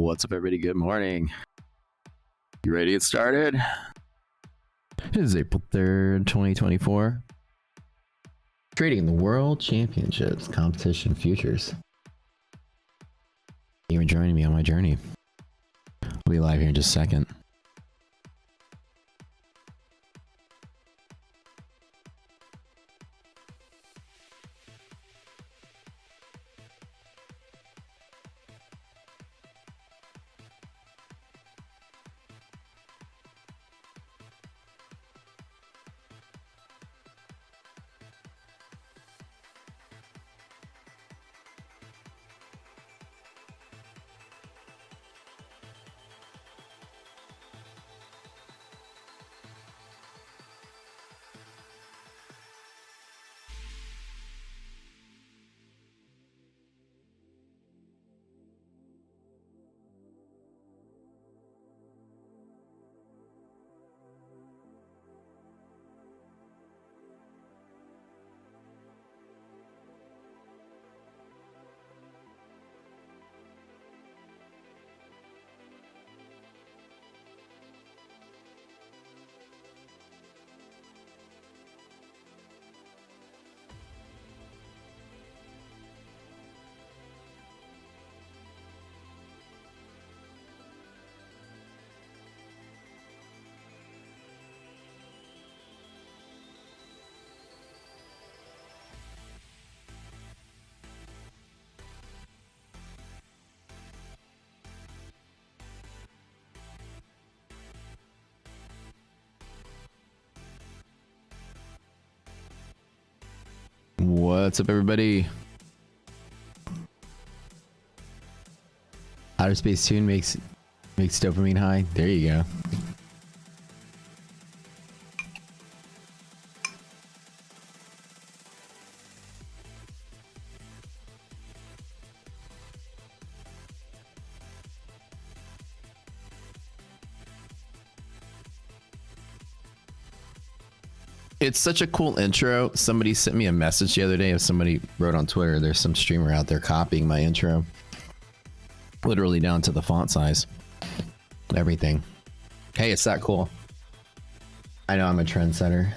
What's up, everybody? Good morning. You ready to get started? It is April 3rd, 2024. Trading in the World Championships Competition Futures. Thank you for joining me on my journey. I'll be live here in just a second. What's up, everybody? Outer Space Tune makes dopamine high. There you go. It's such a cool intro. Somebody sent me a message the other day. Somebody wrote on Twitter, there's some streamer out there copying my intro. Literally down to the font size. Everything. Hey, it's that cool. I know I'm a trendsetter.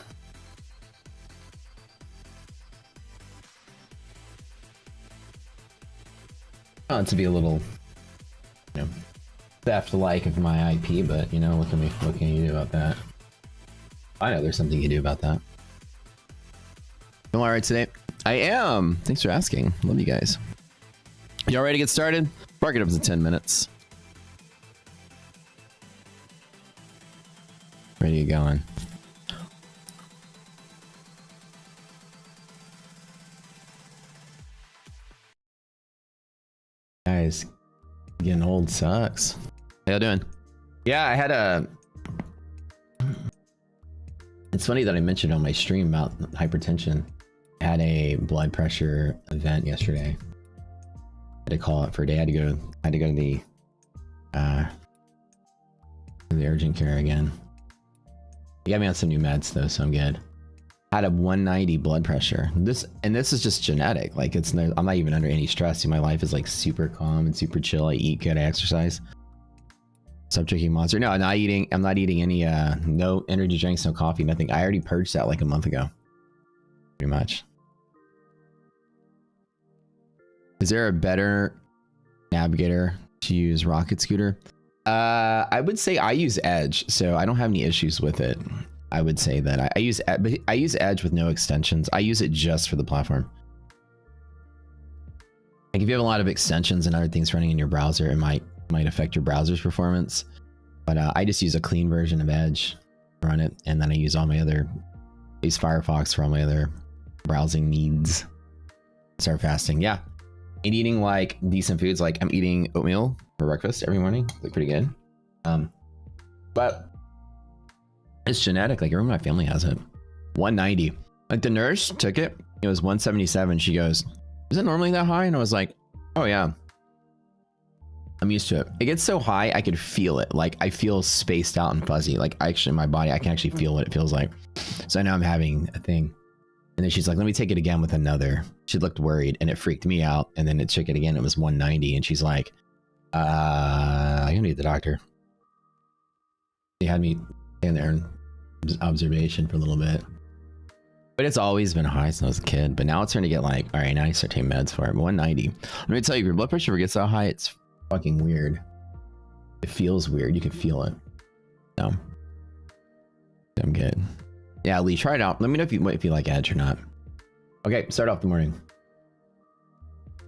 Not to be a little, theft-like of my IP, but what can you do about that? I know there's something you can do about that. I'm all right today. I am. Thanks for asking. Love you guys. Y'all ready to get started? Mark it up to 10 minutes. Ready to go on. Guys, getting old sucks. How y'all doing? Yeah, I had a... It's funny that I mentioned on my stream about hypertension. I had a blood pressure event yesterday. I had to call it for a day. I had to go to the urgent care again. They got me on some new meds though, so I'm good. I had a 190 blood pressure. This is just genetic. Like I'm not even under any stress. My life is like super calm and super chill. I eat good, I exercise. Stop drinking Monster. No, I'm not eating any no energy drinks, no coffee, nothing. I already purged that like a month ago. Pretty much. Is there a better navigator to use Rocket Scooter? I would say I use Edge, so I don't have any issues with it. I would say that I use Edge with no extensions. I use it just for the platform. Like if you have a lot of extensions and other things running in your browser, it might affect your browser's performance, but I just use a clean version of Edge to run it, and then I use all my other, I use Firefox for all my other browsing needs. Start fasting, yeah, and eating like decent foods. Like I'm eating oatmeal for breakfast every morning. Like pretty good. But it's genetic. Like everyone in my family has it. 190. Like the nurse took it. It was 177. She goes, "Is it normally that high?" And I was like, "Oh yeah." I'm used to it. It gets so high, I could feel it. Like I feel spaced out and fuzzy. Like actually, my body, I can actually feel what it feels like. So now I'm having a thing. And then she's like, let me take it again with another. She looked worried and it freaked me out. And then it took it again. It was 190. And she's like, I gonna need the doctor. He had me in there in observation for a little bit. But it's always been high since I was a kid. But now it's starting to get like, all right, now you start taking meds for it. 190. Let me tell you, if your blood pressure ever gets so high, it's fucking weird. It feels weird. You can feel it. No. I'm good. Yeah, Lee, try it out. Let me know if you like Edge or not. Okay, start off the morning.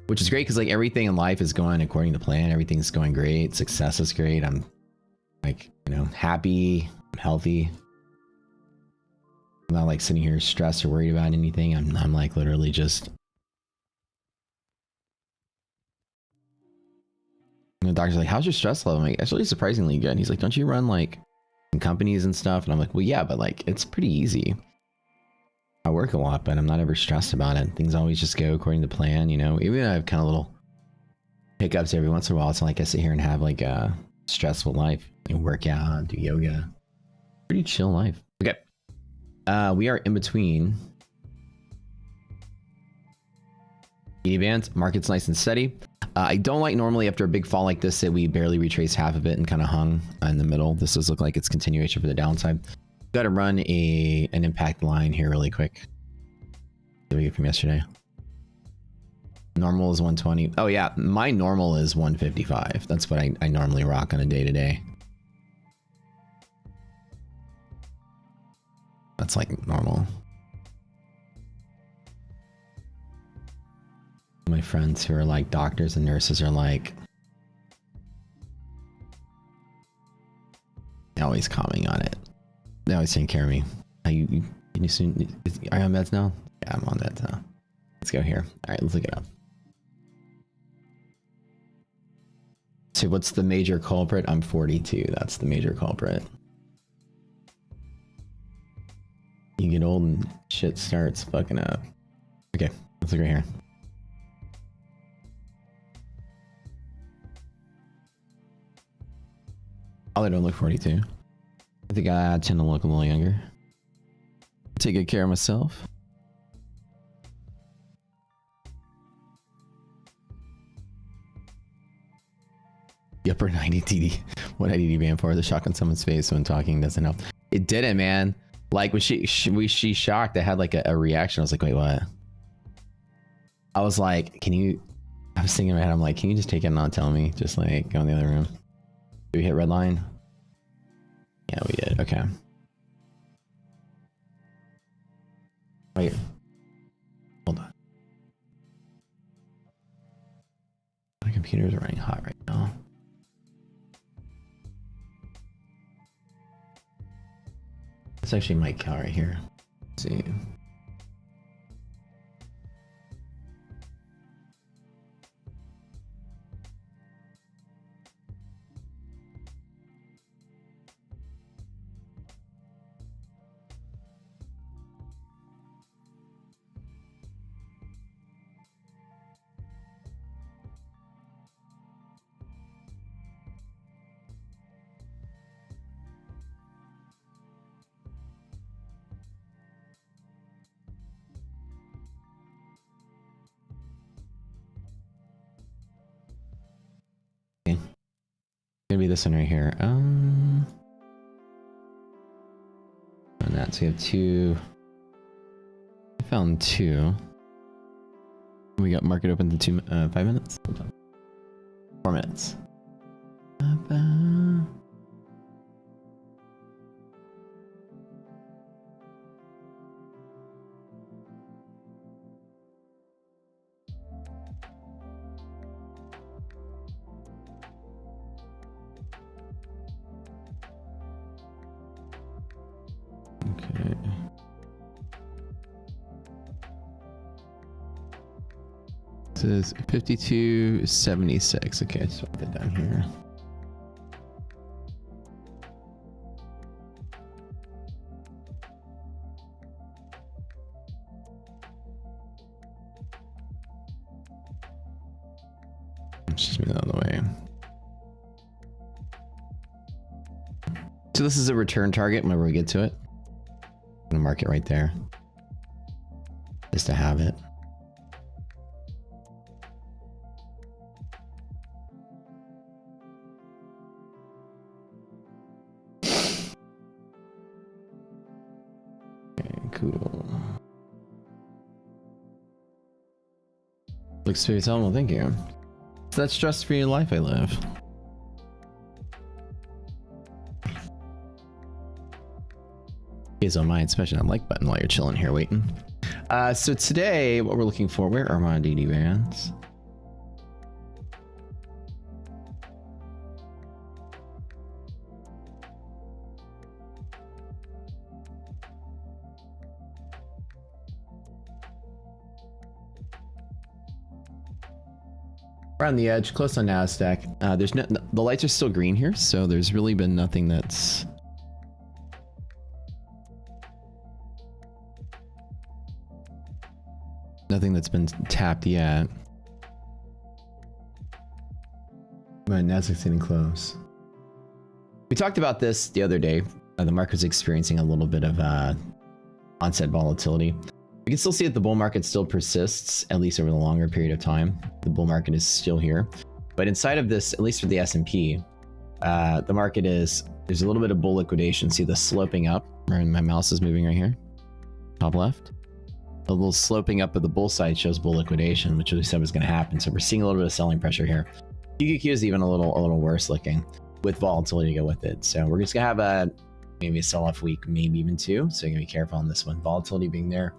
Which is great because like everything in life is going according to plan. Everything's going great. Success is great. I'm like, you know, happy. I'm healthy. I'm not like sitting here stressed or worried about anything. I'm like literally just. And the doctor's like, how's your stress level? I'm like, actually surprisingly good. And he's like, don't you run like companies and stuff? And I'm like, well, yeah, but like it's pretty easy. I work a lot, but I'm not ever stressed about it. Things always just go according to plan, you know. Even if I have kind of little hiccups every once in a while, it's not like I sit here and have like a stressful life. You work out, do yoga. Pretty chill life. Okay. We are in between media bands. Market's nice and steady. I don't like normally after a big fall like this that we barely retrace half of it and kind of hung in the middle. This does look like it's continuation for the downside. Got to run an impact line here really quick. What did we get from yesterday? Normal is 120. Oh yeah, my normal is 155. That's what I normally rock on a day-to-day. That's like normal. My friends who are like doctors and nurses are like always commenting on it. They always taking care of me. Are you soon? Are you on meds now? Yeah, I'm on meds now. Let's go here. All right, let's look it up. So what's the major culprit? I'm 42. That's the major culprit. You get old and shit starts fucking up. Okay, let's look right here. Oh, I don't look 42. I think I tend to look a little younger. Take good care of myself. The upper 90 TD. What IDD band for? The shock on someone's face when talking doesn't help. It didn't, man. Like when she shocked, I had like a reaction. I was like, wait, what? I was like, can you? I was thinking in my head, I'm like, can you just take it and not tell me? Just like go in the other room. Did we hit red line? Yeah, we did. Okay. Wait. Hold on. My computers are running hot right now. It's actually my cal right here. Let's see. Gonna be this one right here. And that, so we have two. I found two. We got market open in 5 minutes. 4 minutes. Okay. This is 52.76. Okay, let's write that down here. Let's just move that out of the way. So this is a return target whenever we get to it. I'm gonna mark it right there. Just to have it. Looks very well, thank you. So that's stress-free life I live. Is on mine, especially on like button while you're chilling here waiting. So today, what we're looking for, where are my DD bands? Around the edge, close on NASDAQ. There's no, the lights are still green here, so there's really been nothing that's been tapped yet. But NASDAQ's getting close. We talked about this the other day. The market's experiencing a little bit of onset volatility. We can still see that the bull market still persists, at least over the longer period of time. The bull market is still here. But inside of this, at least for the S&P, the market is, there's a little bit of bull liquidation. See the sloping up, right? My mouse is moving right here, top left. A little sloping up of the bull side shows bull liquidation, which we said was going to happen. So we're seeing a little bit of selling pressure here. QQQ is even a little worse looking with volatility to go with it. So we're just gonna have maybe a sell-off week, maybe even two. So you're gonna be careful on this one. Volatility being there.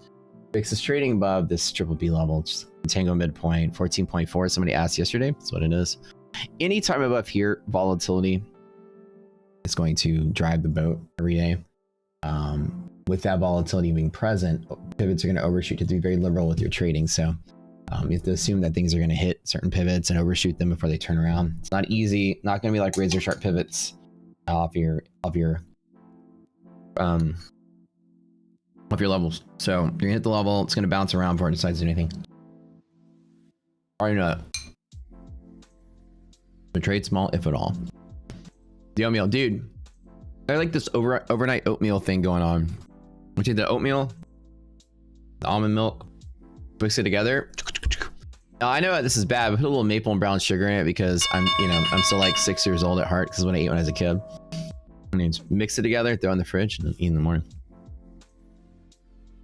VIX is trading above this triple B level, just Tango midpoint, 14.4. Somebody asked yesterday, that's what it is. Anytime above here, volatility is going to drive the boat every day. With that volatility being present, pivots are going to overshoot. You have to be very liberal with your trading. So you have to assume that things are going to hit certain pivots and overshoot them before they turn around. It's not easy, not going to be like razor sharp pivots off your levels. So you're gonna hit the level, it's gonna bounce around before it decides to do anything. Already know that. So trade small, if at all. The oatmeal, dude. I like this overnight oatmeal thing going on. We take the oatmeal, the almond milk, mix it together. Now I know this is bad, but put a little maple and brown sugar in it because I'm still like 6 years old at heart. This is what I ate when I was a kid. And then just mix it together, throw it in the fridge, and then eat in the morning.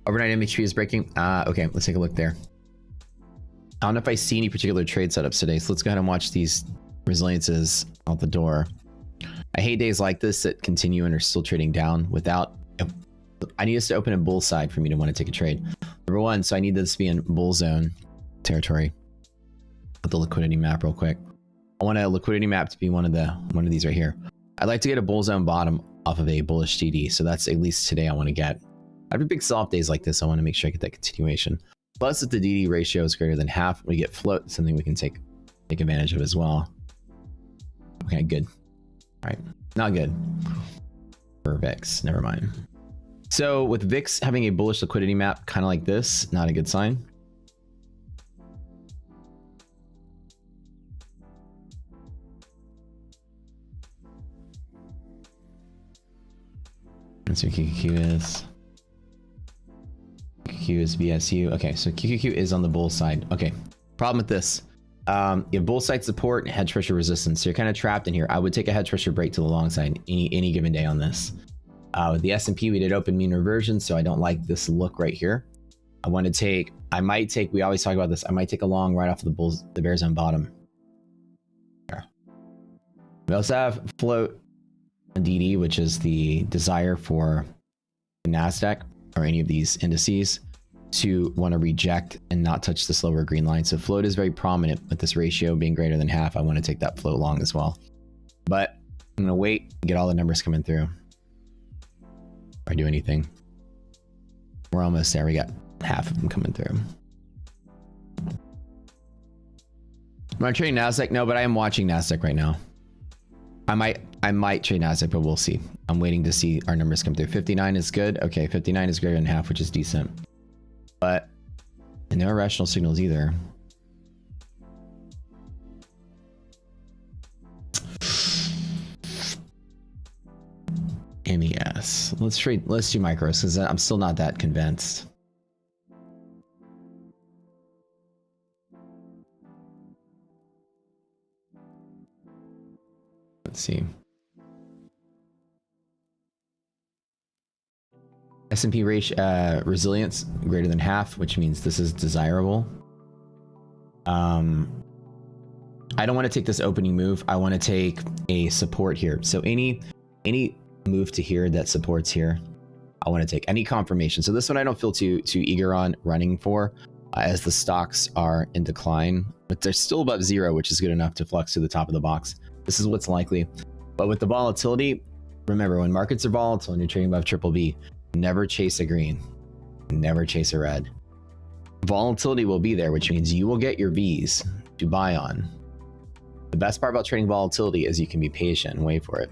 Overnight MHP is breaking. Okay, let's take a look there. I don't know if I see any particular trade setups today, so let's go ahead and watch these resiliences out the door. I hate days like this that continue and are still trading down without... I need us to open a bull side for me to want to take a trade. Number one, so I need this to be in bull zone territory. Put the liquidity map real quick. I want a liquidity map to be one of these right here. I'd like to get a bull zone bottom off of a bullish TD, so that's at least today I want to get. After big soft days like this, I want to make sure I get that continuation. Plus, if the DD ratio is greater than half, we get float, something we can take advantage of as well. Okay, good. All right, not good for VIX. Never mind. So with VIX having a bullish liquidity map, kind of like this, not a good sign. Let's see what QQQ is. QQQ is VSU. Okay, so QQQ is on the bull side. Okay, problem with this. You have bull side support and hedge pressure resistance. So you're kind of trapped in here. I would take a hedge pressure break to the long side any given day on this. With the S&P, we did open mean reversion, so I don't like this look right here. I want to take, we always talk about this. I might take a long right off of the bear zone bottom. There. We also have float DD, which is the desire for the NASDAQ or any of these indices to want to reject and not touch this lower green line. So float is very prominent with this ratio being greater than half. I want to take that float long as well. But I'm going to wait and get all the numbers coming through. If I do anything. We're almost there. We got half of them coming through. Am I trading NASDAQ? No, but I am watching NASDAQ right now. I might trade NASDAQ, but we'll see. I'm waiting to see our numbers come through. 59 is good. Okay, 59 is greater than half, which is decent. But no irrational signals either. MES. Let's do micros because I'm still not that convinced. Let's see. S&P ratio resilience greater than half, which means this is desirable. I don't want to take this opening move. I want to take a support here. So any move to here that supports here, I want to take any confirmation. So this one I don't feel too eager on running for, as the stocks are in decline, but they're still above zero, which is good enough to flux to the top of the box. This is what's likely. But with the volatility, remember, when markets are volatile and you're trading above triple B, never chase a green, never chase a red. Volatility will be there, which means you will get your Vs to buy on. The best part about trading volatility is you can be patient and wait for it.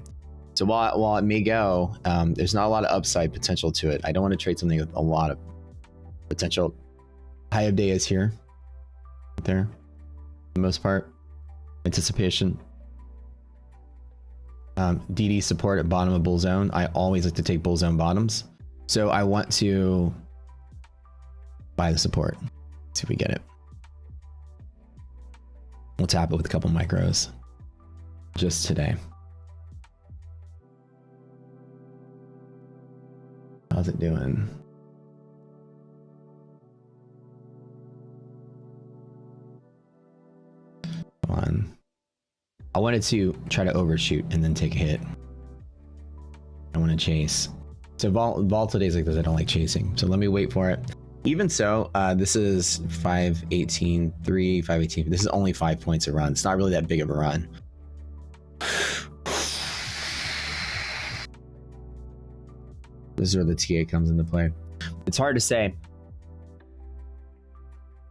So while it may go, there's not a lot of upside potential to it. I don't want to trade something with a lot of potential. High of day is here, right there, for the most part. Anticipation. DD support at bottom of bull zone. I always like to take bull zone bottoms. So I want to buy the support. See if we get it. We'll tap it with a couple micros just today. How's it doing? Come on. I wanted to try to overshoot and then take a hit. I want to chase. So volatile days like this, I don't like chasing. So let me wait for it. Even so, this is 518.3, 518. This is only 5 points a run. It's not really that big of a run. This is where the TA comes into play. It's hard to say.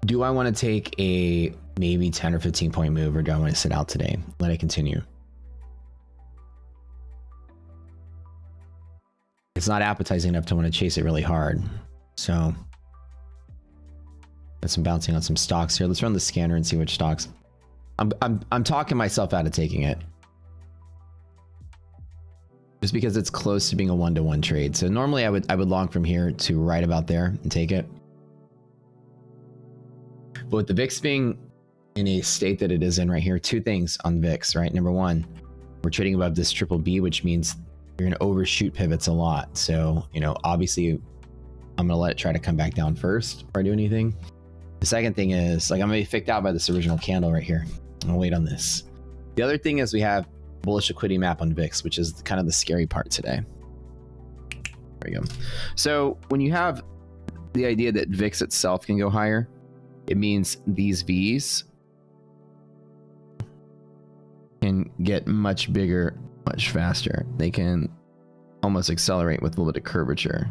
Do I want to take a maybe 10 or 15 point move, or do I want to sit out today? Let it continue. It's not appetizing enough to want to chase it really hard. So got some bouncing on some stocks here. Let's run the scanner and see which stocks. I'm talking myself out of taking it, just because it's close to being a 1-to-1 trade. So normally I would long from here to right about there and take it. But with the VIX being in a state that it is in right here, two things on VIX, right? Number one, we're trading above this triple B, which means you're going to overshoot pivots a lot. So, you know, obviously I'm going to let it try to come back down first before I do anything. The second thing is, like, I'm going to be ficked out by this original candle right here. I'm going to wait on this. The other thing is we have bullish liquidity map on VIX, which is kind of the scary part today. There we go. So when you have the idea that VIX itself can go higher, it means these Vs can get much bigger, much faster. They can almost accelerate with a little bit of curvature.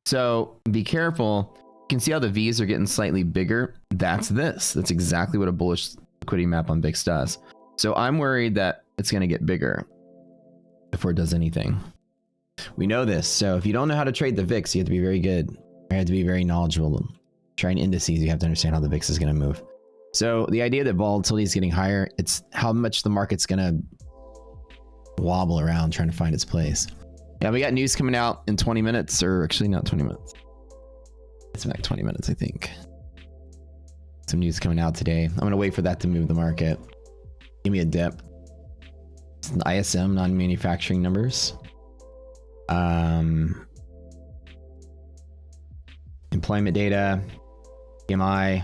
So be careful. You can see how the Vs are getting slightly bigger. That's this. That's exactly what a bullish liquidity map on VIX does. So I'm worried that it's going to get bigger before it does anything. We know this. So if you don't know how to trade the VIX, you have to be very good. You have to be very knowledgeable. Trying indices, you have to understand how the VIX is going to move. So the idea that volatility is getting higher, it's how much the market's going to wobble around trying to find its place. Yeah, we got news coming out in 20 minutes, or actually not 20 minutes. It's like 20 minutes, I think. Some news coming out today. I'm going to wait for that to move the market. Give me a dip. It's an ISM, non-manufacturing numbers. Employment data, PMI,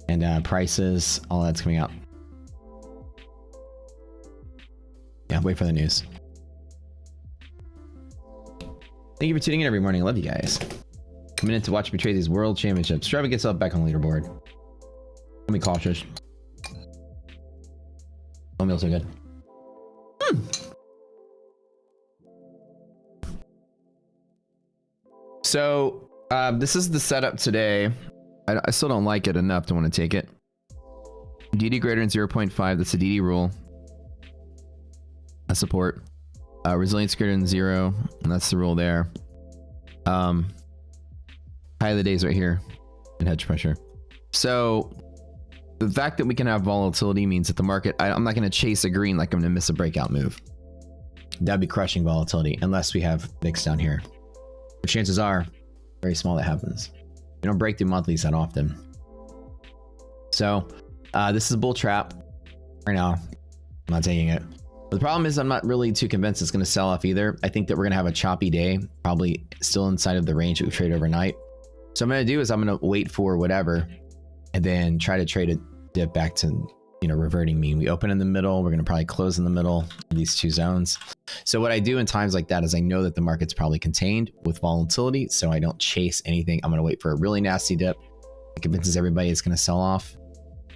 and prices, all that's coming out. Yeah, wait for the news. Thank you for tuning in every morning. I love you guys. Coming in to watch me trade these world championships. Try to get yourself back on the leaderboard. Don't be cautious. Oat meals are good. So this is the setup today. I still don't like it enough to want to take it. DD greater than 0.5. That's a DD rule. A support. Resilience greater than 0. And that's the rule there. High of the days right here. And hedge pressure. So the fact that we can have volatility means that the market, I'm not going to chase a green like I'm going to miss a breakout move. That'd be crushing volatility unless we have VIX down here. But chances are very small that happens. We don't break through monthlies that often. So this is a bull trap right now. I'm not taking it. But the problem is I'm not really too convinced it's going to sell off either. I think that we're going to have a choppy day, probably still inside of the range that we traded overnight. So what I'm going to do is I'm going to wait for whatever and then try to trade a dip back to, you know, reverting mean. We open in the middle. We're going to probably close in the middle of these two zones. So what I do in times like that is I know that the market's probably contained with volatility, so I don't chase anything. I'm going to wait for a really nasty dip. It convinces everybody it's going to sell off,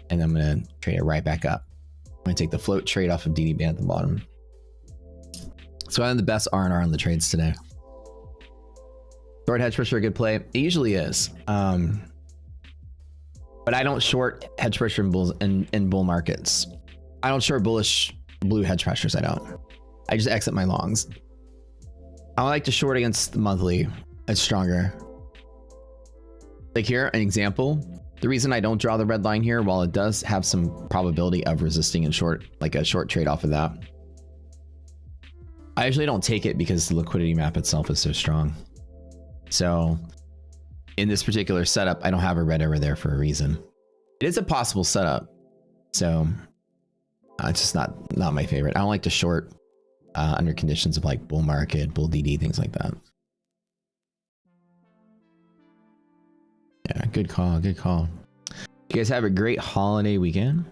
and I'm going to trade it right back up. I'm going to take the float trade off of DD band at the bottom. So I have the best R&R on the trades today. Short hedge pressure, a good play. It usually is. But I don't short hedge pressure in bull markets. I don't short bullish blue hedge pressures. I don't. I just exit my longs. I like to short against the monthly. It's stronger. Like here, an example. The reason I don't draw the red line here, while it does have some probability of resisting and short, like a short trade off of that, I usually don't take it because the liquidity map itself is so strong. So in this particular setup, I don't have a red over there for a reason. It is a possible setup. So it's just not my favorite. I don't like to short under conditions of like bull market, bull DD, things like that. Yeah, good call, good call. You guys have a great holiday weekend.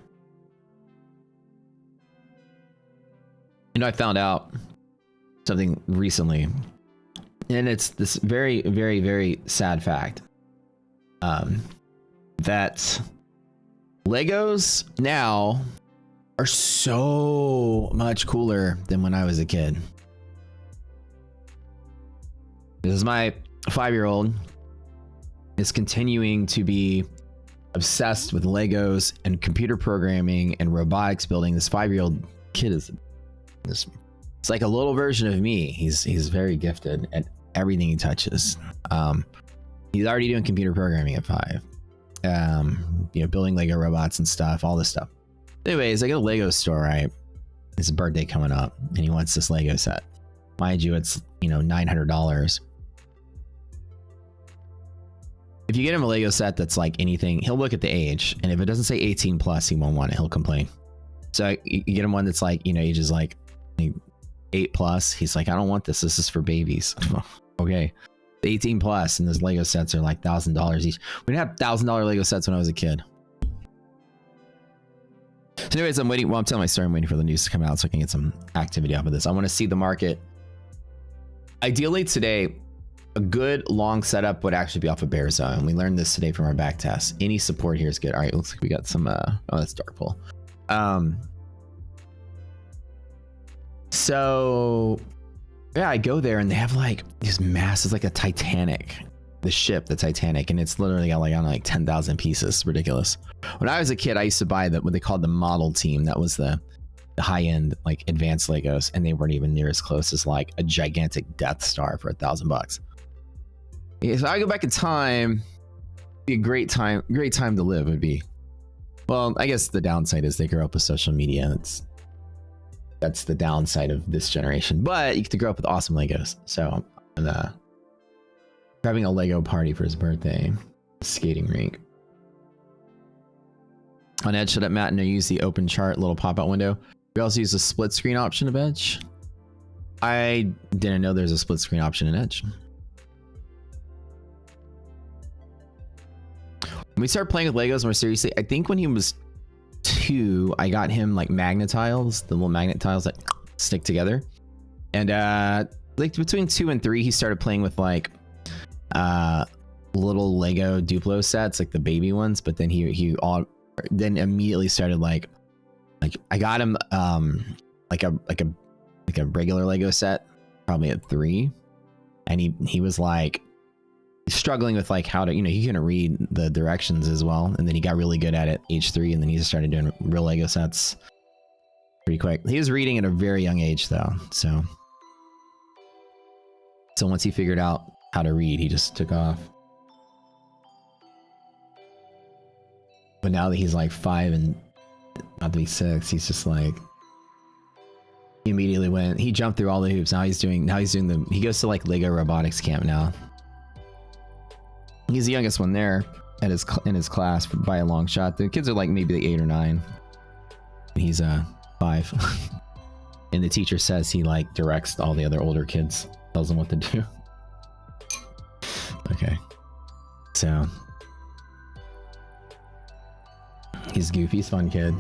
You know, I found out something recently, and it's this very, very, very sad fact that Legos now are so much cooler than when I was a kid. This is my 5-year-old is continuing to be obsessed with Legos and computer programming and robotics building. This 5-year-old kid is this. It's like a little version of me. He's very gifted at everything he touches. He's already doing computer programming at 5. You know, building Lego robots and stuff, all this stuff. Anyways, I go to a Lego store, right? It's a birthday coming up, and he wants this Lego set. Mind you, it's, you know, $900. If you get him a Lego set that's like anything, he'll look at the age, and if it doesn't say 18 plus, he won't want it. He'll complain. So you get him one that's like, you know, ages like 8 plus. He's like, I don't want this. This is for babies. Okay. 18 plus, and those Lego sets are like $1,000 each. We didn't have $1,000 Lego sets when I was a kid. So anyways, I'm waiting. Well, I'm telling my story. I'm waiting for the news to come out so I can get some activity off of this. I want to see the market. Ideally today, a good long setup would actually be off a bear zone. We learned this today from our back test. Any support here is good. All right, looks like we got some, oh, that's dark pull. So yeah, I go there and they have like these masses, like a Titanic, the ship, the Titanic, and it's literally got like on like 10,000 pieces. Ridiculous. When I was a kid, I used to buy what they called the model team. That was the high-end, like advanced Legos, and they weren't even near as close as like a gigantic Death Star for $1,000. Yeah, so I go back in time. Be a great time to live would be. Well, I guess the downside is they grow up with social media. That's the downside of this generation. But you get to grow up with awesome Legos. So I'm having a Lego party for his birthday. Skating rink. On Edge, shut up, Matt, and I use the open chart little pop-out window. We also use the split screen option of Edge. I didn't know there's a split screen option in Edge. When we started playing with Legos more seriously, I think when he was 2, I got him like magnet tiles, the little magnet tiles that stick together. And like between 2 and 3, he started playing with like little Lego Duplo sets, like the baby ones. But then he then immediately started like I got him like a regular Lego set probably at 3, and he was like struggling with like how to, you know, he couldn't read the directions as well, and then he got really good at it age 3, and then he just started doing real Lego sets pretty quick. He was reading at a very young age though, so once he figured out how to read, he just took off. But now that he's like 5 and about to be 6, he's just like, he immediately he jumped through all the hoops. Now he's doing he goes to like Lego robotics camp now. He's the youngest one there in his class by a long shot. The kids are like maybe 8 or 9. He's 5. And the teacher says he like directs all the other older kids, tells them what to do. Okay. So He's goofy. He's a fun kid.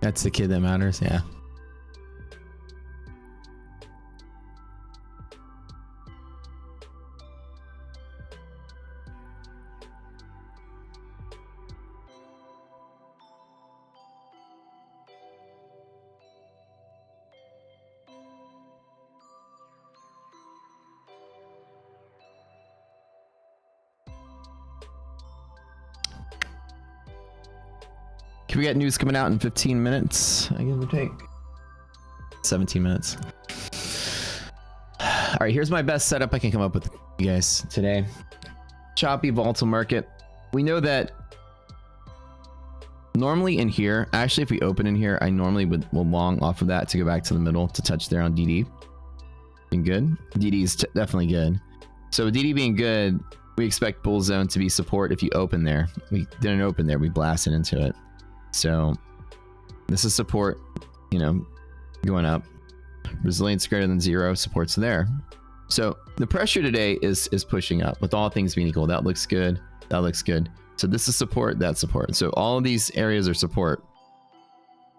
That's the kid that matters, yeah. We got news coming out in 15 minutes, I give or take. 17 minutes. All right, here's my best setup I can come up with, you guys, today. Choppy, volatile market. We know that normally in here, actually, if we open in here, I normally will long off of that to go back to the middle to touch there on DD. Being good. DD is definitely good. So with DD being good, we expect bull zone to be support if you open there. We didn't open there, we blasted into it. So this is support, you know, going up. Resilience greater than 0, support's there. So the pressure today is pushing up with all things being equal. That looks good. That looks good. So this is support, that's support. So all of these areas are support.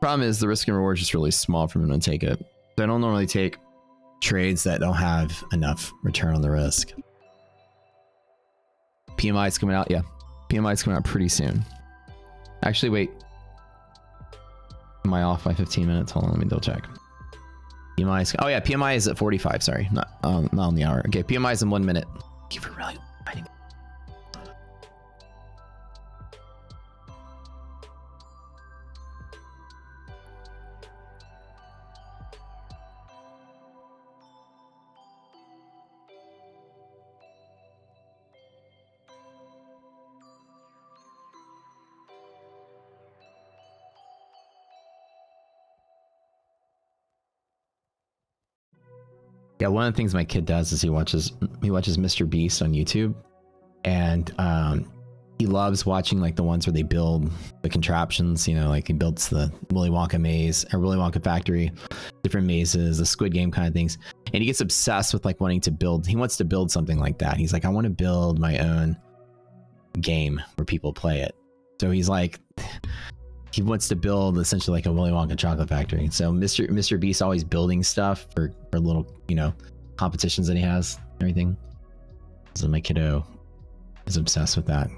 Problem is the risk and reward is just really small for me to take it. So I don't normally take trades that don't have enough return on the risk. PMI is coming out. Yeah. PMI is coming out pretty soon. Actually, wait. Am I off by 15 minutes? Hold on, let me double check. PMI is, oh yeah, PMI is at 45, sorry. Not on the hour. Okay, PMI is in 1 minute. Thank you for really writing. Yeah, one of the things my kid does is he watches Mr. Beast on YouTube, and he loves watching like the ones where they build the contraptions. You know, like he builds the Willy Wonka maze or Willy Wonka factory, different mazes, the Squid Game kind of things, and he gets obsessed with like wanting to build. He wants to build something like that. He's like, I want to build my own game where people play it. So he's like, he wants to build essentially like a Willy Wonka chocolate factory. So Mr. Beast always building stuff for little, you know, competitions that he has and everything. So my kiddo is obsessed with that.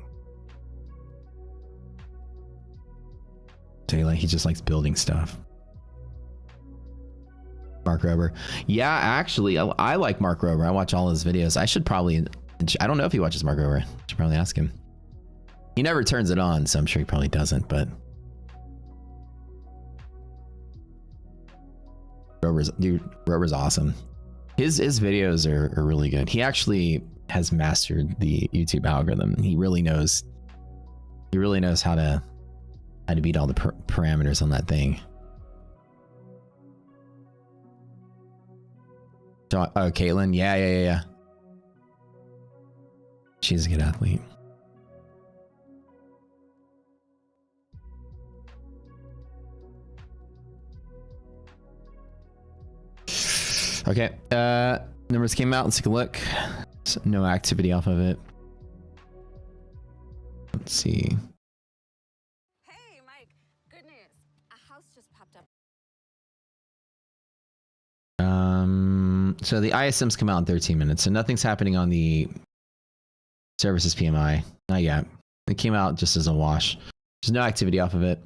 So he just likes building stuff. Mark Rober. Yeah, actually, I like Mark Rober. I watch all his videos. I should probably, I don't know if he watches Mark Rober. I should probably ask him. He never turns it on, so I'm sure he probably doesn't, but Rober's awesome. His videos are really good. He actually has mastered the YouTube algorithm. He really knows how to beat all the parameters on that thing. So, oh, Caitlin, yeah. She's a good athlete. Okay, numbers came out. Let's take a look. So no activity off of it. Let's see. Hey, Mike. Good news. A house just popped up. So the ISMs come out in 13 minutes. So nothing's happening on the services PMI. Not yet. It came out just as a wash. There's no activity off of it.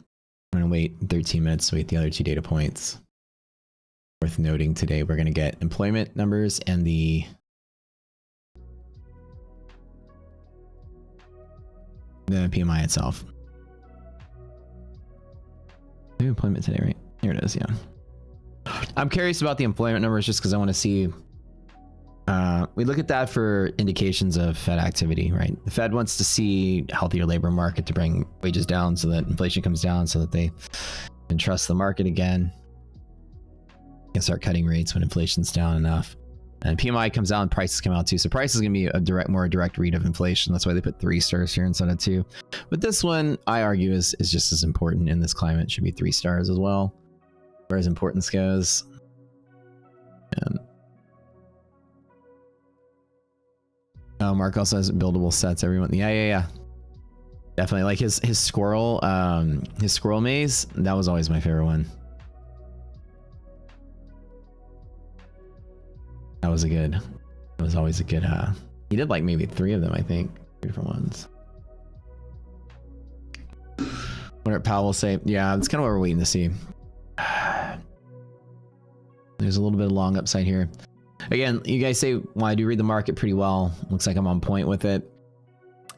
I'm gonna wait 13 minutes to wait the other 2 data points. Worth noting today, we're going to get employment numbers and the PMI itself. New employment today, right? Here it is, yeah. I'm curious about the employment numbers just because I want to see. We look at that for indications of Fed activity, right? The Fed wants to see a healthier labor market to bring wages down so that inflation comes down so that they can trust the market again. Can start cutting rates when inflation's down enough. And PMI comes out and prices come out too. So price is going to be a more direct read of inflation. That's why they put 3 stars here instead of 2. But this one, I argue, is just as important in this climate. It should be 3 stars as well. Where as importance goes, And oh, Mark also has buildable sets every month. Yeah. Definitely. Like his squirrel maze, that was always my favorite one. That was always a good he did like maybe 3 of them, I think. 3 different ones. What did Powell say? Yeah, that's kind of what we're waiting to see. There's a little bit of long upside here. Again, you guys say, well, I do read the market pretty well. Looks like I'm on point with it.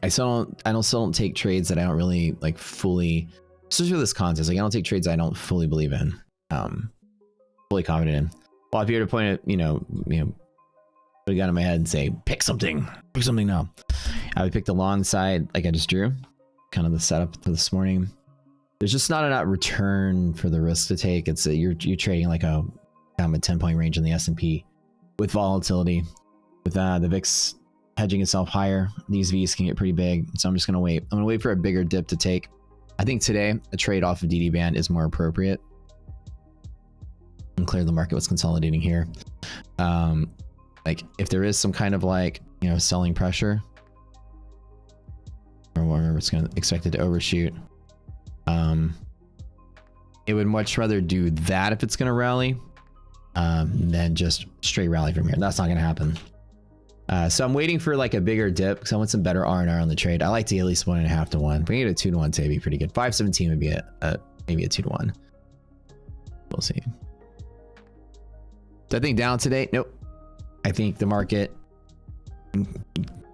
I still don't take trades that I don't really like fully, especially with this contest. Like I don't take trades I don't fully believe in, fully confident in. Well, if you were to point it, put a gun in my head and say, pick something now. I would pick the long side like I just drew, kind of the setup for this morning. There's just not enough return for the risk to take. It's you're trading like a 10-point range in the S&P with volatility, with the VIX hedging itself higher. These V's can get pretty big, so I'm just gonna wait. I'm gonna wait for a bigger dip to take. I think today a trade off of DD band is more appropriate. And clear the market was consolidating here. Like if there is some kind of like selling pressure, or whatever, it's gonna expect it to overshoot. It would much rather do that if it's gonna rally, than just straight rally from here. That's not gonna happen. So I'm waiting for like a bigger dip because I want some better R&R on the trade. I like to get at least 1.5 to 1. If we get a 2 to 1 today, it'd be pretty good. 517 would be maybe a 2 to 1. We'll see. So I think down today, nope. I think the market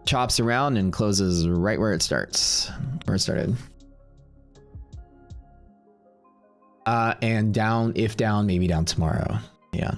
chops around and closes right where it starts, where it started. And down, if down, maybe down tomorrow. Yeah.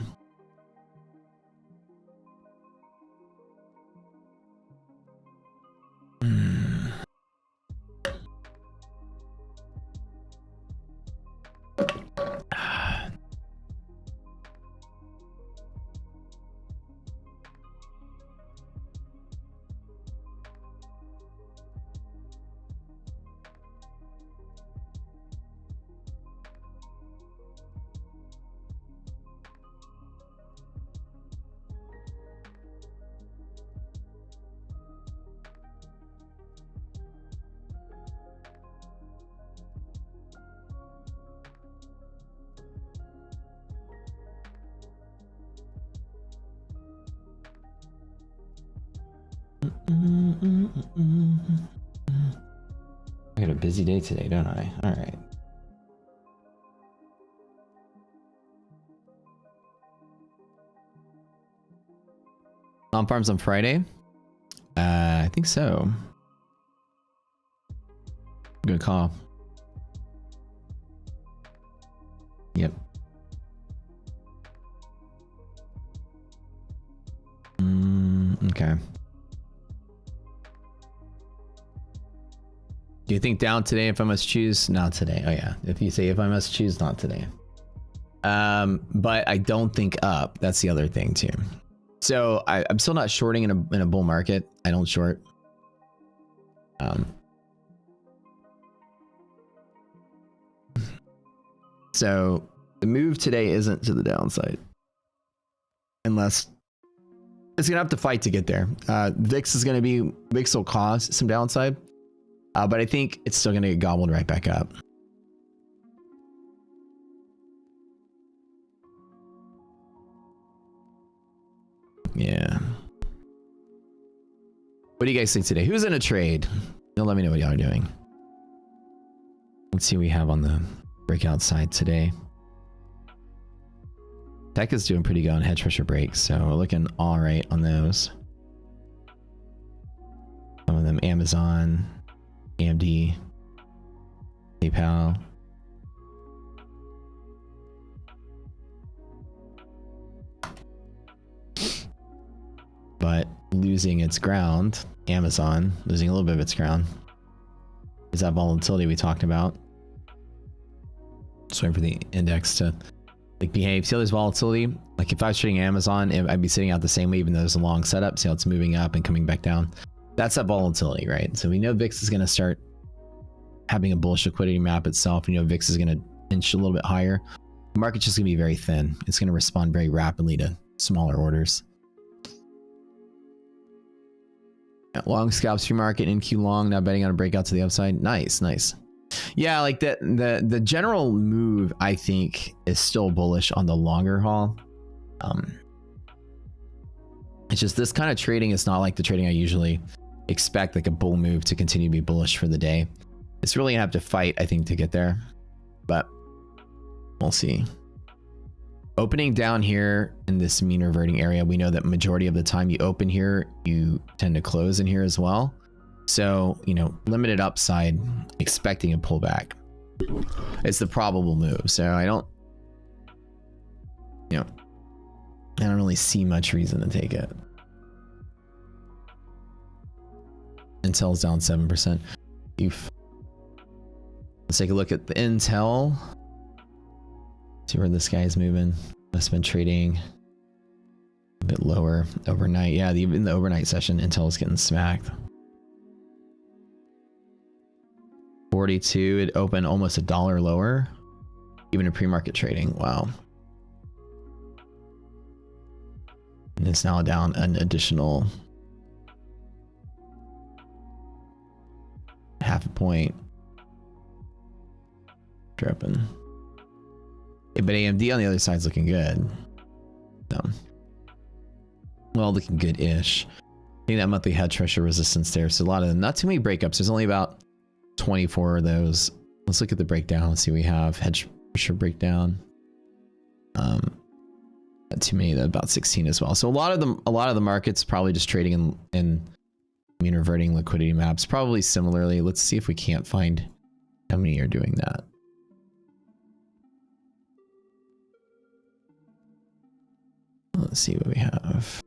I got a busy day today, don't I? All right. On farms on Friday? I think so. Good call. Yep. Okay. Do you think down today if I must choose? Not today. Oh yeah. If you say if I must choose, not today. But I don't think up. That's the other thing too. So I'm still not shorting in a bull market. I don't short. So the move today isn't to the downside. Unless it's gonna have to fight to get there. VIX will cause some downside. But I think it's still gonna get gobbled right back up. Yeah. What do you guys think today? Who's in a trade? You'll let me know what y'all are doing. Let's see what we have on the breakout side today. Tech is doing pretty good on hedge pressure breaks, so we're looking all right on those. Some of them Amazon, AMD, PayPal. But losing its ground, Amazon losing a little bit of its ground, is that volatility we talked about. Just waiting for the index to like behave. See how there's volatility? Like if I was trading Amazon, I'd be sitting out the same way even though there's a long setup. See how it's moving up and coming back down. That's that volatility, right? So we know VIX is going to start having a bullish liquidity map itself. You know, VIX is going to inch a little bit higher. The market's just going to be very thin. It's going to respond very rapidly to smaller orders. Long scalps pre-market in Q long, now betting on a breakout to the upside. Nice, nice. Yeah, like the general move I think is still bullish on the longer haul. It's just this kind of trading is not like the trading I usually expect, like a bull move to continue to be bullish for the day. It's really gonna have to fight, I think, to get there, but we'll see. Opening down here in this mean reverting area, we know that majority of the time you open here, you tend to close in here as well. So, you know, limited upside, expecting a pullback. It's the probable move. So I don't really see much reason to take it. Intel's down 7%. Oof. Let's take a look at the Intel. See where this guy is moving. Must have been trading a bit lower overnight. Yeah, in the overnight session, Intel is getting smacked. 42, it opened almost $1 lower, even in pre-market trading. Wow. And it's now down an additional half a point. Dropping. Yeah, but AMD on the other side is looking good. So, well, looking good-ish. I think that monthly head pressure resistance there. So a lot of them, not too many breakups. There's only about 24 of those. Let's look at the breakdown. Let's see what we have. Hedge pressure breakdown. Not too many, about 16 as well. So a lot of the markets probably just trading in mean reverting liquidity maps. Probably similarly. Let's see if we can't find how many are doing that. Let's see what we have.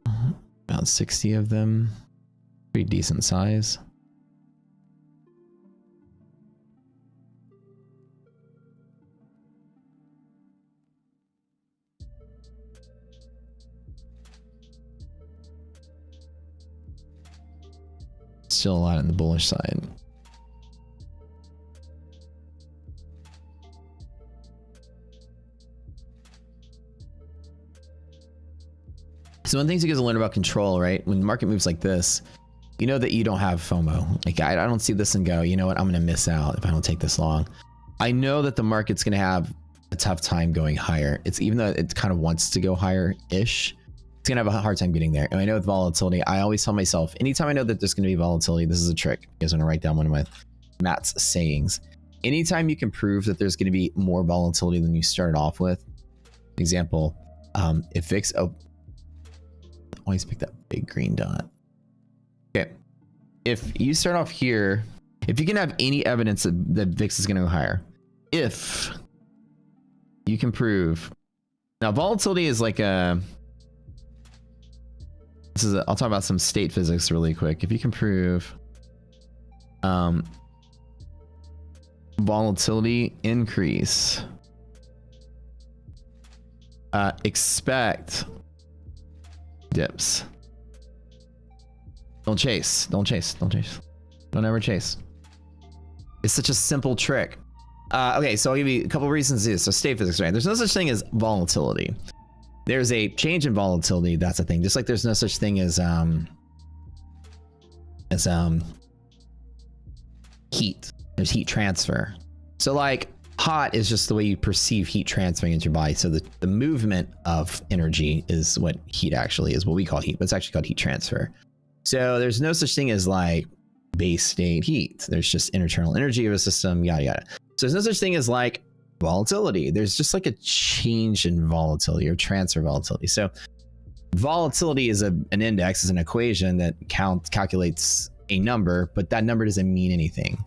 About 60 of them. Pretty decent size. Still a lot on the bullish side. So one thing you guys learn about control, right? When the market moves like this, you know that you don't have FOMO. Like I don't see this and go, you know what? I'm going to miss out if I don't take this long. I know that the market's going to have a tough time going higher. It's even though it kind of wants to go higher-ish, it's going to have a hard time getting there. And I know with volatility, I always tell myself, anytime I know that there's going to be volatility, this is a trick. You guys want to write down one of my Matt's sayings. Anytime you can prove that there's going to be more volatility than you started off with, example, if VIX, always pick that big green dot. Okay. If you start off here, if you can have any evidence that VIX is going to go higher, if you can prove, now volatility is like a, I'll talk about some state physics really quick. If you can prove volatility increase, expect dips. Don't chase. Don't chase. Don't chase. Don't ever chase. It's such a simple trick. Okay, so I'll give you a couple reasons to this. So state physics, right? There's no such thing as volatility. There's a change in volatility. That's a thing. Just like there's no such thing as heat. There's heat transfer. So like hot is just the way you perceive heat transferring into your body. So the movement of energy is what heat actually is, what we call heat, but it's actually called heat transfer. So there's no such thing as like base state heat. There's just internal energy of a system, yada, yada. So there's no such thing as like volatility. There's just like a change in volatility or transfer volatility. So volatility is an index, is an equation that calculates a number, but that number doesn't mean anything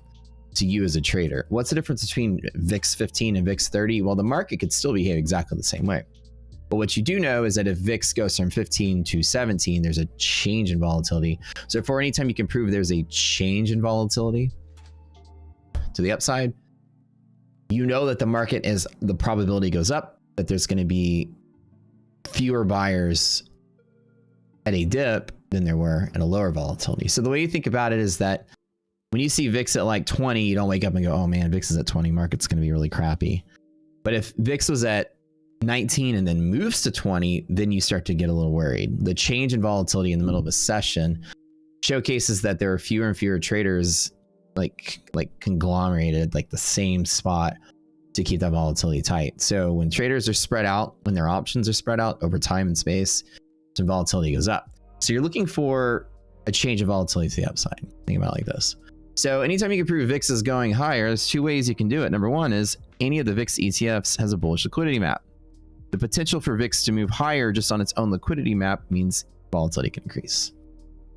to you as a trader. What's the difference between VIX 15 and VIX 30? Well, the market could still behave exactly the same way. But what you do know is that if VIX goes from 15 to 17, there's a change in volatility. So for any time you can prove there's a change in volatility to the upside, you know that the market is, the probability goes up, that there's going to be fewer buyers at a dip than there were at a lower volatility. So the way you think about it is that when you see VIX at like 20, you don't wake up and go, oh man, VIX is at 20, market's going to be really crappy. But if VIX was at 19 and then moves to 20, then you start to get a little worried. The change in volatility in the middle of a session showcases that there are fewer and fewer traders like conglomerated like the same spot to keep that volatility tight. So when traders are spread out, when their options are spread out over time and space, some volatility goes up. So you're looking for a change of volatility to the upside. Think about it like this. So anytime you can prove VIX is going higher, there's two ways you can do it. Number one is any of the VIX ETFs has a bullish liquidity map. The potential for VIX to move higher just on its own liquidity map means volatility can increase.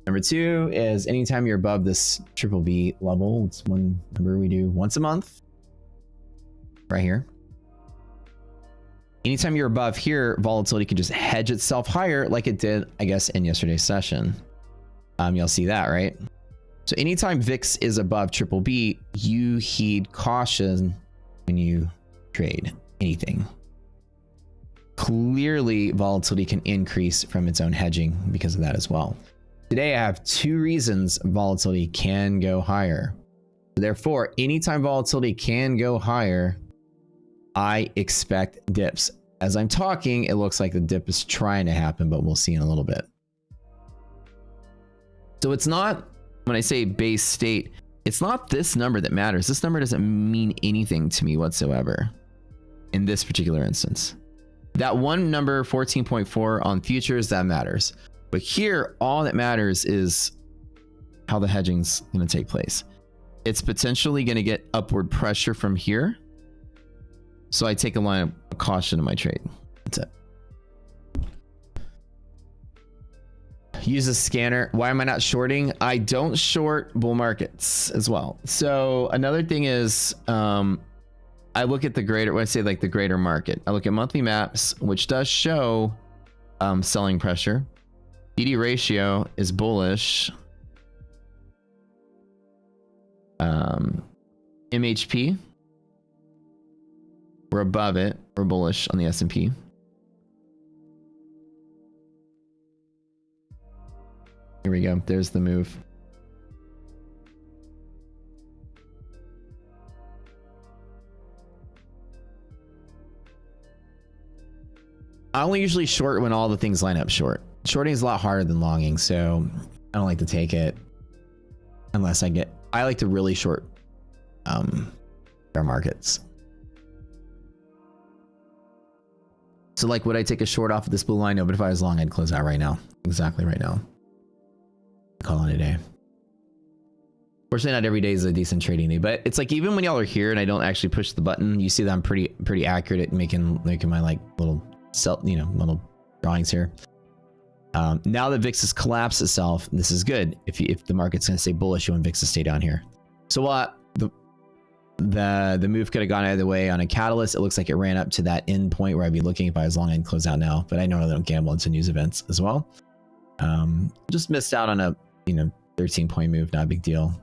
Number two is anytime you're above this triple B level, it's one number we do once a month, right here. Anytime you're above here, volatility can just hedge itself higher like it did, I guess, in yesterday's session. You'll see that, right? So anytime VIX is above triple B, you heed caution when you trade anything. Clearly, volatility can increase from its own hedging because of that as well. Today, I have two reasons volatility can go higher. Therefore, anytime volatility can go higher, I expect dips. As I'm talking, it looks like the dip is trying to happen, but we'll see in a little bit. So it's not, when I say base state, it's not this number that matters. This number doesn't mean anything to me whatsoever in this particular instance. That one number, 14.4 on futures, that matters. But here, all that matters is how the hedging's going to take place. It's potentially going to get upward pressure from here. So I take a line of caution in my trade. That's it. Use a scanner. Why am I not shorting? I don't short bull markets as well. So another thing is, I look at the greater, when I say like the greater market, I look at monthly maps, which does show selling pressure. ED ratio is bullish. MHP, we're above it. We're bullish on the S&P. Here we go. There's the move. I only usually short when all the things line up short. Shorting is a lot harder than longing, so I don't like to take it unless I like to really short our markets. So like, would I take a short off of this blue line? No, but if I was long, I'd close out right now. Exactly right now. Call it a day. Fortunately, not every day is a decent trading day, but it's like, even when y'all are here and I don't actually push the button, you see that I'm pretty accurate at making my like little little drawings here. Now that VIX has collapsed itself, this is good. If the market's going to stay bullish, you want VIX to stay down here. So what the move could have gone either way. On a catalyst, it looks like it ran up to that end point where I'd be looking. If I was long, I'd close out now, but I normally don't gamble into news events as well. Just missed out on a 13-point move. Not a big deal.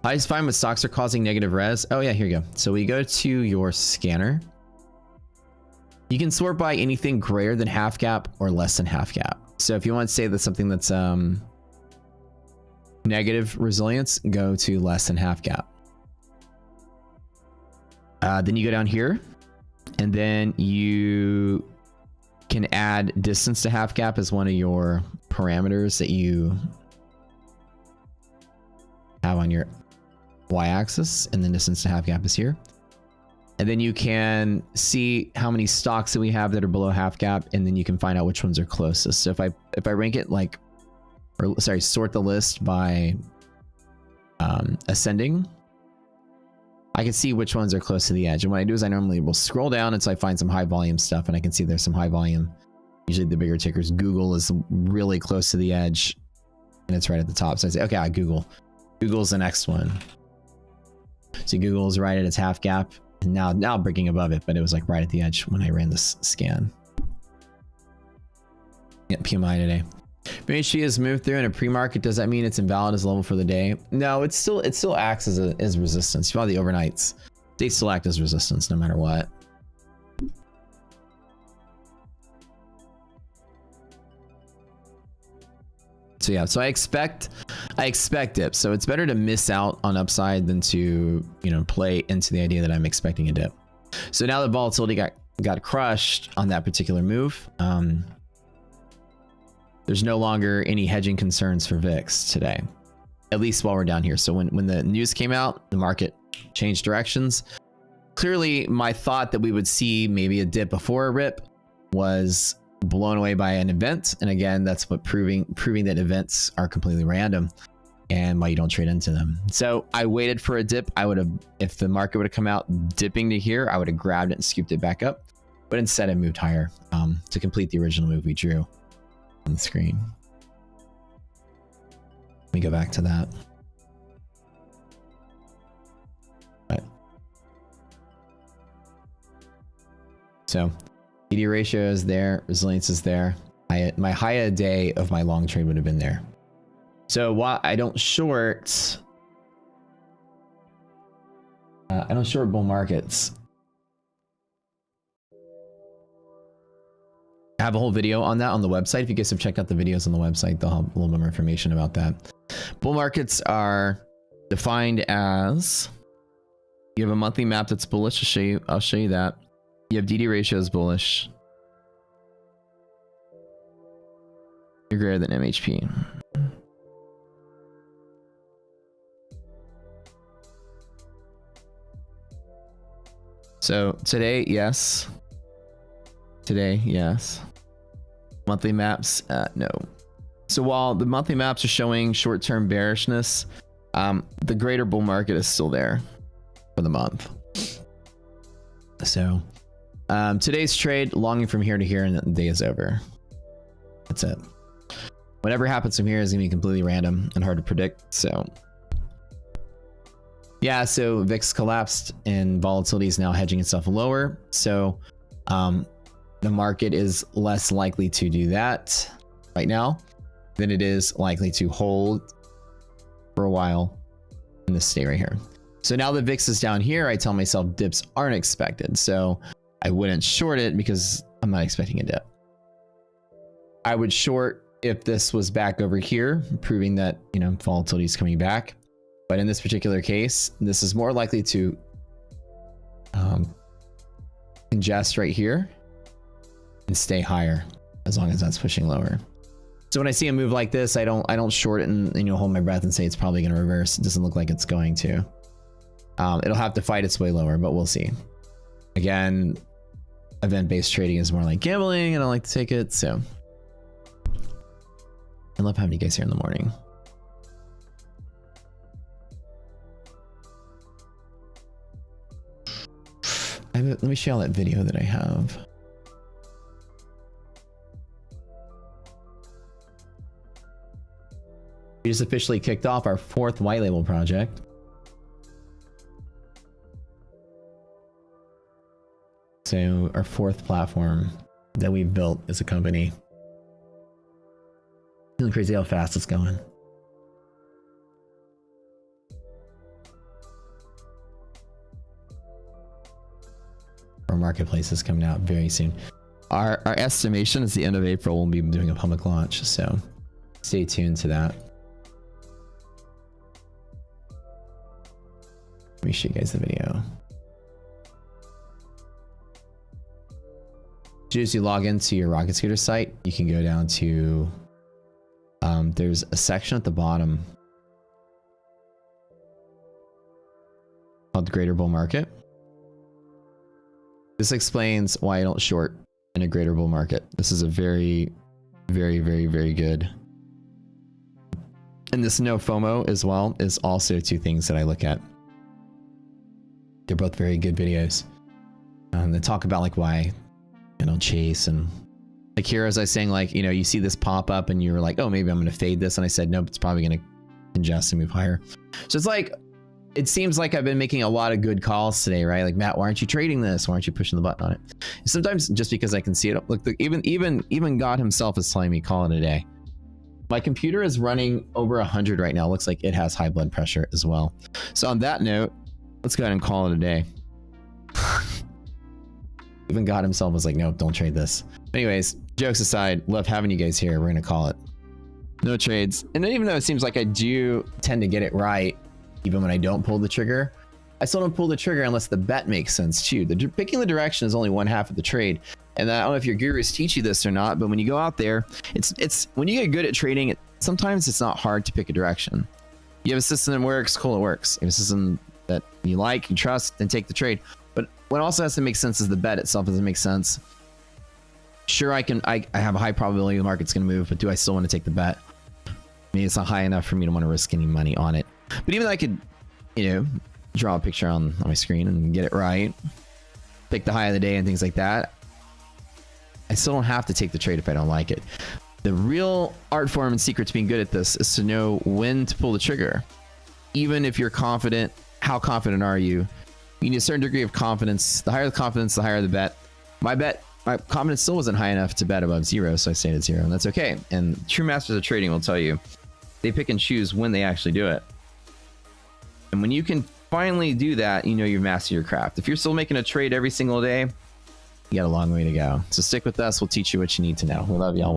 I just find when stocks are causing negative res. Oh yeah, here you go. So we go to your scanner. You can sort by anything greater than half gap or less than half gap. So if you want to say that something that's negative resilience, go to less than half gap. Then you go down here, and then you can add distance to half gap as one of your parameters that you have on your y-axis, and then distance to half gap is here. And then you can see how many stocks that we have that are below half gap, and then you can find out which ones are closest. So if I rank it like, or sorry, sort the list by ascending, I can see which ones are close to the edge. And what I do is I normally will scroll down until I find some high volume stuff, and I can see there's some high volume. Usually the bigger tickers. Google is really close to the edge, and it's right at the top. So I say, okay, Google. Google's the next one. See, Google's right at its half gap. And now breaking above it, but it was like right at the edge when I ran this scan. Yeah, PMI today. MHP has moved through in a pre-market. Does that mean it's invalid as a level for the day? No, it still acts as resistance. You follow the overnights, they still act as resistance no matter what. So yeah, so I expect dips. So it's better to miss out on upside than to, play into the idea that I'm expecting a dip. So now the volatility got crushed on that particular move. There's no longer any hedging concerns for VIX today, at least while we're down here. So when the news came out, the market changed directions. Clearly, my thought that we would see maybe a dip before a rip was blown away by an event. And again, that's what proving that events are completely random and why you don't trade into them. So I waited for a dip. I would have, if the market would have come out dipping to here, I would have grabbed it and scooped it back up. But instead I moved higher to complete the original move we drew on the screen. Let me go back to that. Right. So ED ratio is there, resilience is there. My high a day of my long trade would have been there. So while I don't short, bull markets. I have a whole video on that on the website. If you guys have checked out the videos on the website, they'll have a little bit more information about that. Bull markets are defined as, you have a monthly map that's bullish. I'll show you that. You have DD ratios bullish. You're greater than MHP. So today, yes. Today, yes. Monthly maps, no. So while the monthly maps are showing short-term bearishness, the greater bull market is still there for the month. So today's trade, longing from here to here, and the day is over. That's it. Whatever happens from here is gonna be completely random and hard to predict. So yeah, so VIX collapsed and volatility is now hedging itself lower. So the market is less likely to do that right now than it is likely to hold for a while in this state right here. So now the VIX is down here, I tell myself dips aren't expected. So I wouldn't short it because I'm not expecting a dip. I would short if this was back over here, proving that, you know, volatility is coming back. But in this particular case, this is more likely to ingest right here and stay higher as long as that's pushing lower. So when I see a move like this, I don't short it and, you know, hold my breath and say it's probably going to reverse. It doesn't look like it's going to. It'll have to fight its way lower, but we'll see. Again, event-based trading is more like gambling, and I like to take it. So I love having you guys here in the morning. Let me show you that video that I have. We just officially kicked off our 4th white label project. So our 4th platform that we've built as a company. Feeling crazy how fast it's going. Our marketplace is coming out very soon. Our estimation is the end of April we'll be doing a public launch, so stay tuned to that. Let me show you guys the video. As you log into your Rocket Scooter site, you can go down to there's a section at the bottom called the Greater Bull Market. This explains why I don't short in a greater bull market. This is a very, very, very, very good. And this no FOMO as well is also 2 things that I look at. They're both very good videos. They talk about like why I don't chase, and like here as I was saying, like, you know, you see this pop up and you're like, oh, maybe I'm going to fade this. And I said, nope, it's probably going to ingest and move higher. So it's like, it seems like I've been making a lot of good calls today, right? Like, Matt, why aren't you trading this? Why aren't you pushing the button on it? Sometimes just because I can see it. Look, even God himself is telling me call it a day. My computer is running over 100 right now. Looks like it has high blood pressure as well. So on that note, let's go ahead and call it a day. Even God himself was like, nope, don't trade this. Anyways, jokes aside, love having you guys here. We're going to call it. No trades. And then even though it seems like I do tend to get it right, even when I don't pull the trigger, I still don't pull the trigger unless the bet makes sense too. Picking the direction is only one half of the trade. And I don't know if your gurus teach you this or not, but when you go out there, it's when you get good at trading, sometimes it's not hard to pick a direction. You have a system that works, cool, it works. You have a system that you like, you trust, then take the trade. But what also has to make sense is the bet itself doesn't make sense. Sure, I have a high probability the market's going to move, but do I still want to take the bet? Maybe it's not high enough for me to want to risk any money on it. But even though I could, you know, draw a picture on my screen and get it right, pick the high of the day and things like that, I still don't have to take the trade if I don't like it. The real art form and secret to being good at this is to know when to pull the trigger. Even if you're confident, how confident are you? You need a certain degree of confidence. The higher the confidence, the higher the bet. My confidence still wasn't high enough to bet above 0, so I stayed at 0, and that's okay. And true masters of trading will tell you, they pick and choose when they actually do it. And when you can finally do that, you know you've mastered your craft. If you're still making a trade every single day, you got a long way to go. So stick with us. We'll teach you what you need to know. We love y'all.